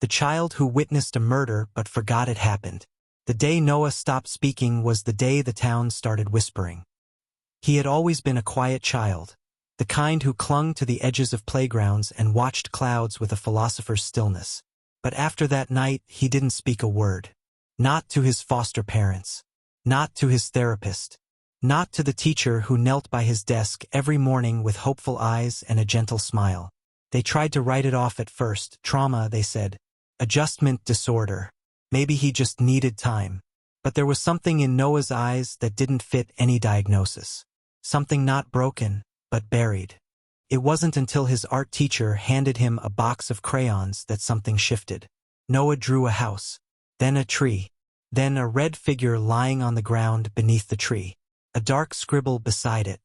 The child who witnessed a murder but forgot it happened. The day Noah stopped speaking was the day the town started whispering. He had always been a quiet child, the kind who clung to the edges of playgrounds and watched clouds with a philosopher's stillness. But after that night, he didn't speak a word. Not to his foster parents. Not to his therapist. Not to the teacher who knelt by his desk every morning with hopeful eyes and a gentle smile. They tried to write it off at first. Trauma, they said. Adjustment disorder. Maybe he just needed time. But there was something in Noah's eyes that didn't fit any diagnosis. Something not broken, but buried. It wasn't until his art teacher handed him a box of crayons that something shifted. Noah drew a house, then a tree, then a red figure lying on the ground beneath the tree, a dark scribble beside it,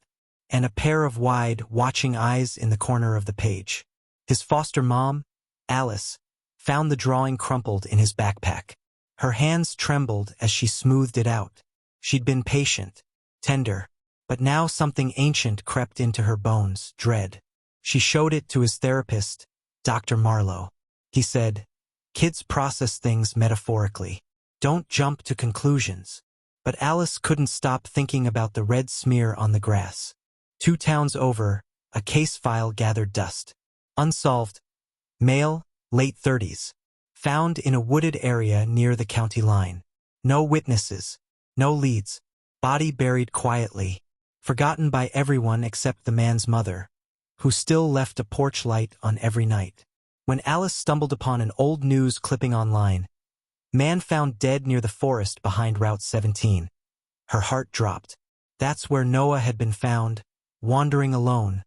and a pair of wide, watching eyes in the corner of the page. His foster mom, Alice, found the drawing crumpled in his backpack. Her hands trembled as she smoothed it out. She'd been patient, tender, but now something ancient crept into her bones, dread. She showed it to his therapist, Dr. Marlowe. He said, "Kids process things metaphorically. Don't jump to conclusions." But Alice couldn't stop thinking about the red smear on the grass. 2 towns over, a case file gathered dust. Unsolved. Male, late 30s. Found in a wooded area near the county line. No witnesses. No leads. Body buried quietly. Forgotten by everyone except the man's mother, who still left a porch light on every night. When Alice stumbled upon an old news clipping online, "Man found dead near the forest behind Route 17. Her heart dropped. That's where Noah had been found, wandering alone,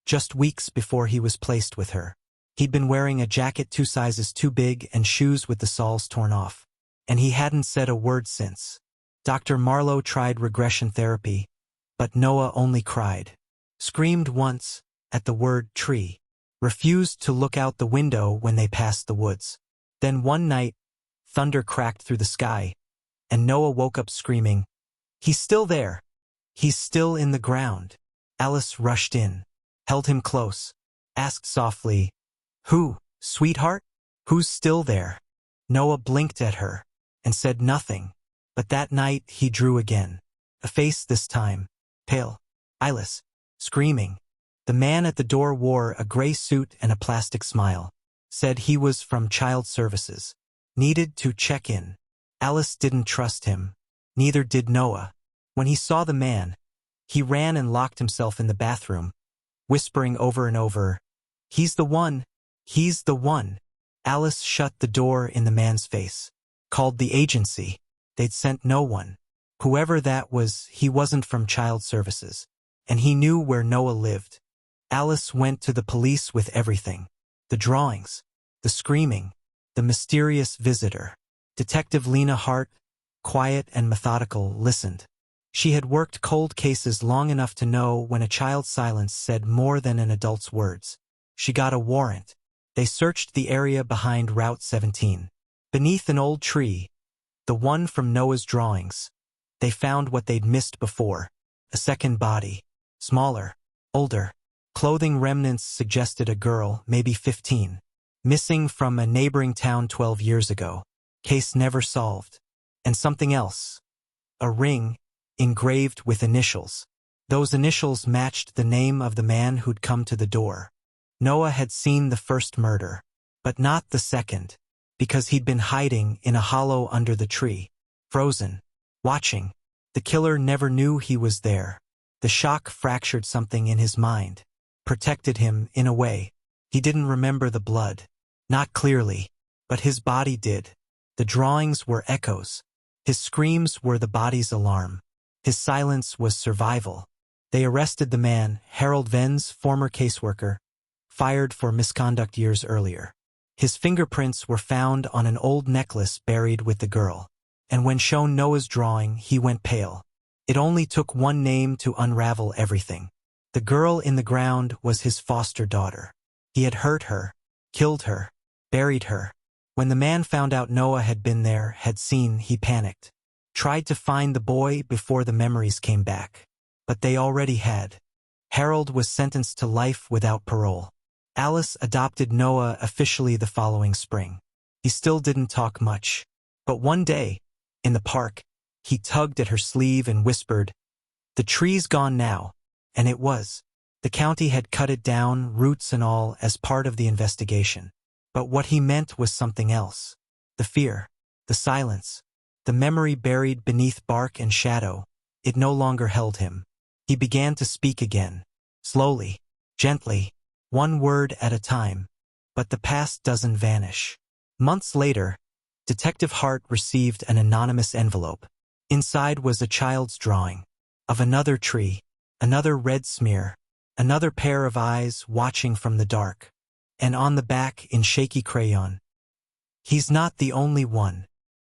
just weeks before he was placed with her. He'd been wearing a jacket 2 sizes too big and shoes with the soles torn off. And he hadn't said a word since. Dr. Marlowe tried regression therapy, but Noah only cried. Screamed once, at the word tree. Refused to look out the window when they passed the woods. Then one night, thunder cracked through the sky, and Noah woke up screaming, "He's still there! He's still in the ground!" Alice rushed in, held him close, asked softly, "Who, sweetheart? Who's still there?" Noah blinked at her, and said nothing, but that night he drew again. A face this time, pale, eyeless, screaming. The man at the door wore a gray suit and a plastic smile. Said he was from Child Services. Needed to check in. Alice didn't trust him. Neither did Noah. When he saw the man, he ran and locked himself in the bathroom, whispering over and over, "He's the one! He's the one!" Alice shut the door in the man's face. Called the agency. They'd sent no one. Whoever that was, he wasn't from Child Services. And he knew where Noah lived. Alice went to the police with everything. The drawings, the screaming, the mysterious visitor. Detective Lena Hart, quiet and methodical, listened. She had worked cold cases long enough to know when a child's silence said more than an adult's words. She got a warrant. They searched the area behind Route 17. Beneath an old tree, the one from Noah's drawings, they found what they'd missed before. A second body. Smaller. Older. Clothing remnants suggested a girl, maybe 15. Missing from a neighboring town 12 years ago. Case never solved. And something else. A ring, engraved with initials. Those initials matched the name of the man who'd come to the door. Noah had seen the first murder, but not the second, because he'd been hiding in a hollow under the tree, frozen, watching. The killer never knew he was there. The shock fractured something in his mind, protected him in a way. He didn't remember the blood, not clearly, but his body did. The drawings were echoes. His screams were the body's alarm. His silence was survival. They arrested the man, Harold Venz, former caseworker, fired for misconduct years earlier. His fingerprints were found on an old necklace buried with the girl. And when shown Noah's drawing, he went pale. It only took one name to unravel everything. The girl in the ground was his foster daughter. He had hurt her, killed her, buried her. When the man found out Noah had been there, had seen, he panicked. Tried to find the boy before the memories came back. But they already had. Harold was sentenced to life without parole. Alice adopted Noah officially the following spring. He still didn't talk much. But one day, in the park, he tugged at her sleeve and whispered, "The tree's gone now." And it was. The county had cut it down, roots and all, as part of the investigation. But what he meant was something else. The fear, the silence, the memory buried beneath bark and shadow. It no longer held him. He began to speak again, slowly, gently, one word at a time. But the past doesn't vanish. Months later, Detective Hart received an anonymous envelope. Inside was a child's drawing of another tree, another red smear, another pair of eyes watching from the dark. And on the back, in shaky crayon, "He's not the only one."